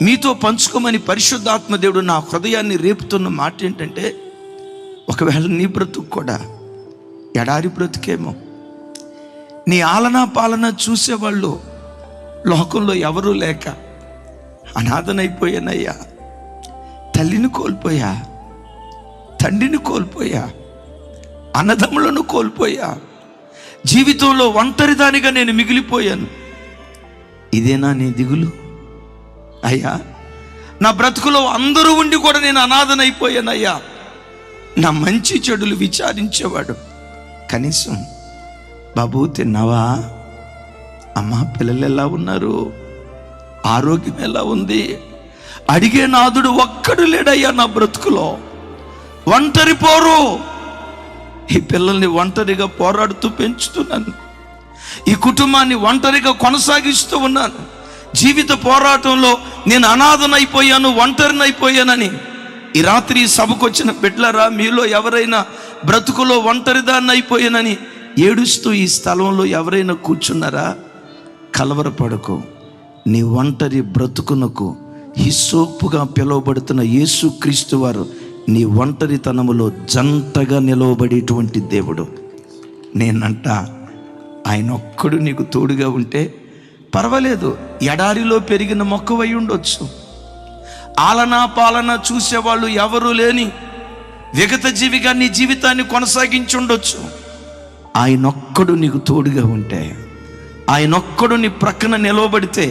మీతో పంచుకోమని పరిశుద్ధాత్మ దేవుడు నా హృదయాన్ని రేపుతున్న మాట ఏంటంటే, ఒకవేళ నీ బ్రతుకు కూడా ఎడారి బ్రతుకేమో, నీ ఆలనా పాలన చూసేవాళ్ళు లోకంలో ఎవరూ లేక అనాథనైపోయానయ్యా, తల్లిని కోల్పోయా, తండ్రిని కోల్పోయా, అన్నదమ్ములను కోల్పోయా, జీవితంలో ఒంటరిదానిగా నేను మిగిలిపోయాను. ఇదేనా నీ దిగులు? అయ్యా, నా బ్రతుకులో అందరూ ఉండి కూడా నేను అనాథనైపోయానయ్యా. నా మంచి చెడులు విచారించేవాడు కనీసం బాబు తిన్నావా, అమ్మా పిల్లలు ఎలా ఉన్నారు, ఆరోగ్యం ఎలా ఉంది అడిగే నాదుడు ఒక్కడు లేడయ్యా నా బ్రతుకులో. ఒంటరి పోరు. ఈ పిల్లల్ని ఒంటరిగా పోరాడుతూ పెంచుతున్నాను, ఈ కుటుంబాన్ని ఒంటరిగా కొనసాగిస్తూ ఉన్నాను. జీవిత పోరాటంలో నేను అనాథనైపోయాను, ఒంటరినైపోయానని ఈ రాత్రి సభకు వచ్చిన బిడ్డలారా, మీలో ఎవరైనా బ్రతుకులో ఒంటరిదాన్ని అయిపోయానని ఏడుస్తూ ఈ స్థలంలో ఎవరైనా కూర్చున్నారా? కలవరపడకు. నీ ఒంటరి బ్రతుకునకు హిస్సోపుగా పిలువబడుతున్న యేసుక్రీస్తు వారు నీ ఒంటరితనములో జంటగా నిలవబడేటువంటి దేవుడు. నేనంట ఆయన ఒక్కడు నీకు తోడుగా ఉంటే పర్వాలేదు. ఎడారిలో పెరిగిన మొక్కవై ఉండొచ్చు, ఆలనా పాలన చూసేవాళ్ళు ఎవరూ లేని విగత జీవిగా నీ జీవితాన్ని కొనసాగించి ఉండొచ్చు. ఆయనొక్కడు నీకు తోడుగా ఉంటే, ఆయనొక్కడు నీ ప్రక్కన నిలవబడితే,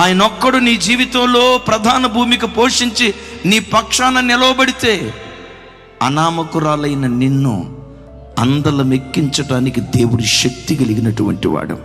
ఆయనొక్కడు నీ జీవితంలో ప్రధాన భూమిక పోషించి నీ పక్షాన నిలవబడితే, అనామకురాలైన నిన్ను అందలం ఎక్కించటానికి దేవుడి శక్తి కలిగినటువంటి వాడు.